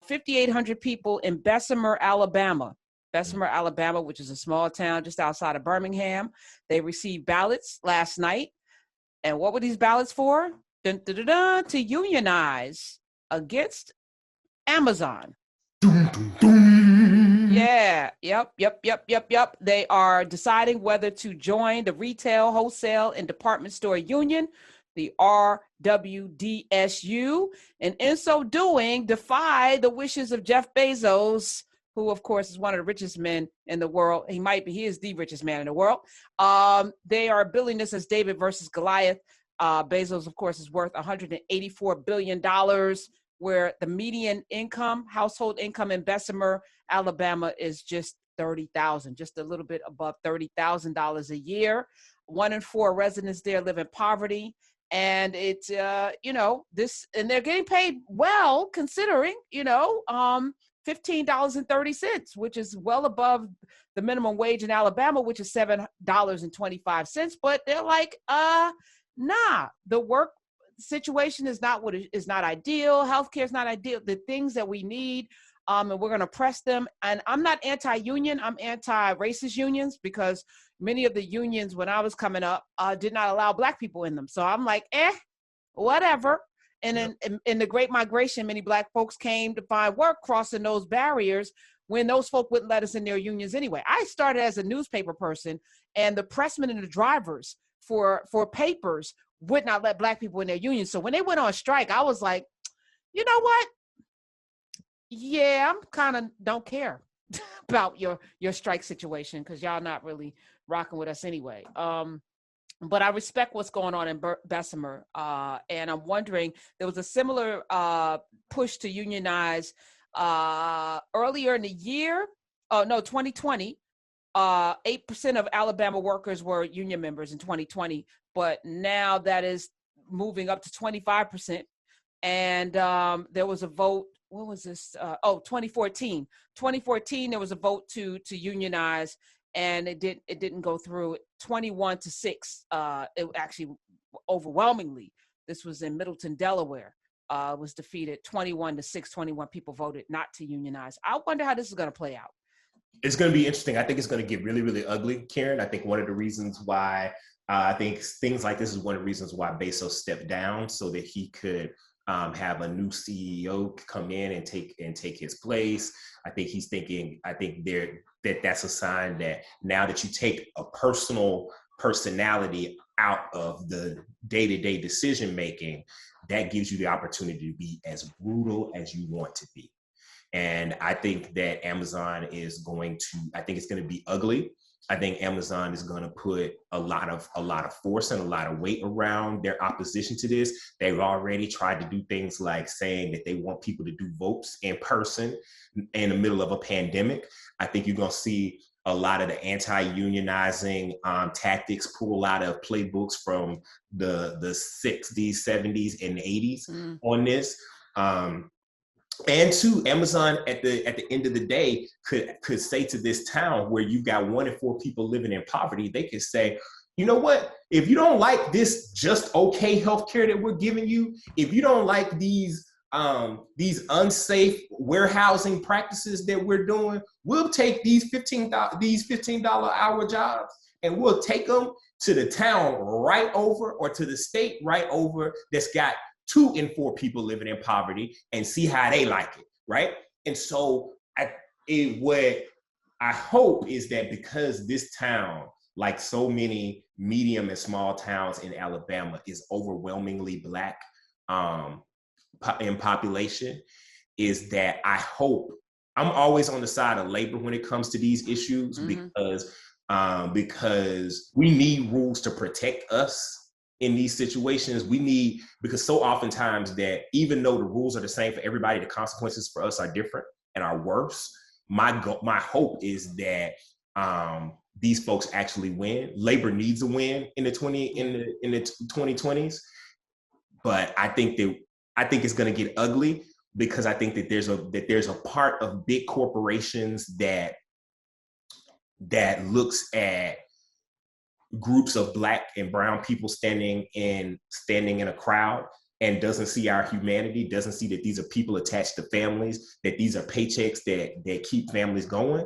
5,800 people in Bessemer, Alabama. Bessemer, Alabama, which is a small town just outside of Birmingham. They received ballots last night. And what were these ballots for? Dun, dun, dun, dun, to unionize against Amazon. Dun, dun, dun. Yeah, yep. They are deciding whether to join the Retail, Wholesale, and Department Store Union, the RWDSU, and in so doing, defy the wishes of Jeff Bezos, who, of course, is one of the richest men in the world. He is the richest man in the world. They are billing this as David versus Goliath. Bezos, of course, is worth $184 billion, where the median income, household income in Bessemer, Alabama is just $30,000, just a little bit above $30,000 a year. 1 in 4 residents there live in poverty. And it's, and they're getting paid well, considering, $15.30, which is well above the minimum wage in Alabama, which is $7.25. But they're like, nah, the work situation is not ideal. Healthcare is not ideal. The things that we need, and we're going to press them. And I'm not anti-union. I'm anti-racist unions, because many of the unions when I was coming up did not allow Black people in them. So I'm like, whatever. And then in the Great Migration, many Black folks came to find work crossing those barriers when those folk wouldn't let us in their unions anyway. I started as a newspaper person, and the pressmen and the drivers for papers would not let Black people in their unions. So when they went on strike, I was like, you know what? Yeah, I'm kind of don't care about your strike situation, because y'all not really rocking with us anyway. But I respect what's going on in Bessemer. And I'm wondering, there was a similar push to unionize earlier in the year. 2020. 8% of Alabama workers were union members in 2020, but now that is moving up to 25%. And there was a vote. What was this? 2014. 2014, there was a vote to unionize, and it didn't go through. 21-6. It actually overwhelmingly. This was in Middleton, Delaware. Was defeated 21-6. 21 people voted not to unionize. I wonder how this is going to play out. It's going to be interesting. I think it's going to get really, really ugly, Karen. I think one of the reasons why I think things like this is one of the reasons why Bezos stepped down, so that he could have a new CEO come in and take his place. I think he's thinking, that's a sign that now that you take a personality out of the day-to-day decision making, that gives you the opportunity to be as brutal as you want to be. And I think that Amazon is I think it's going to be ugly. I think Amazon is going to put a lot of force and a lot of weight around their opposition to this. They've already tried to do things like saying that they want people to do votes in person in the middle of a pandemic. I think you're going to see a lot of the anti-unionizing tactics pull out of playbooks from the 60s, 70s, and 80s on this. And two, Amazon at the end of the day could say to this town where you've got 1 in 4 people living in poverty, they could say, you know what? If you don't like this just okay healthcare that we're giving you, if you don't like these unsafe warehousing practices that we're doing, we'll take these $15 hour jobs and we'll take them to the town right over, or to the state right over, that's got 2 in 4 people living in poverty, and see how they like it, right? And so what I hope is that, because this town, like so many medium and small towns in Alabama, is overwhelmingly Black in population, is that I hope, I'm always on the side of labor when it comes to these issues, because we need rules to protect us in these situations. Because so oftentimes that even though the rules are the same for everybody, the consequences for us are different and are worse. My hope is that these folks actually win. Labor needs a win in the 2020s, but I think it's going to get ugly, because I think that there's a part of big corporations that looks at groups of Black and brown people standing in a crowd and doesn't see our humanity, doesn't see that these are people attached to families, that these are paychecks that keep families going.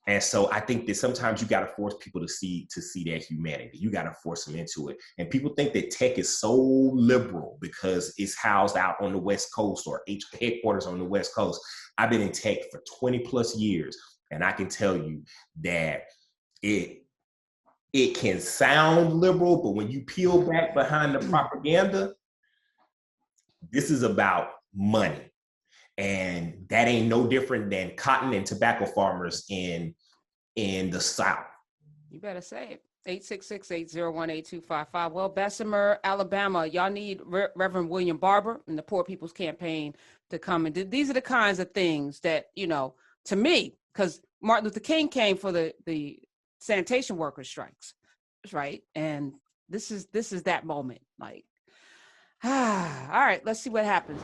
And so I think that sometimes you got to force people to see that humanity. You got to force them into it. And people think that tech is so liberal because it's housed out on the West Coast or headquarters on the West Coast. I've been in tech for 20 plus years, and I can tell you that it can sound liberal, but when you peel back behind the propaganda, this is about money. And that ain't no different than cotton and tobacco farmers in the South. You better say it. 866-801-8255. Well, Bessemer, Alabama, y'all need Reverend William Barber and the Poor People's Campaign to come and do. These are the kinds of things that, to me, because Martin Luther King came for the sanitation workers strikes, right? And this is that moment. Like, all right, let's see what happens.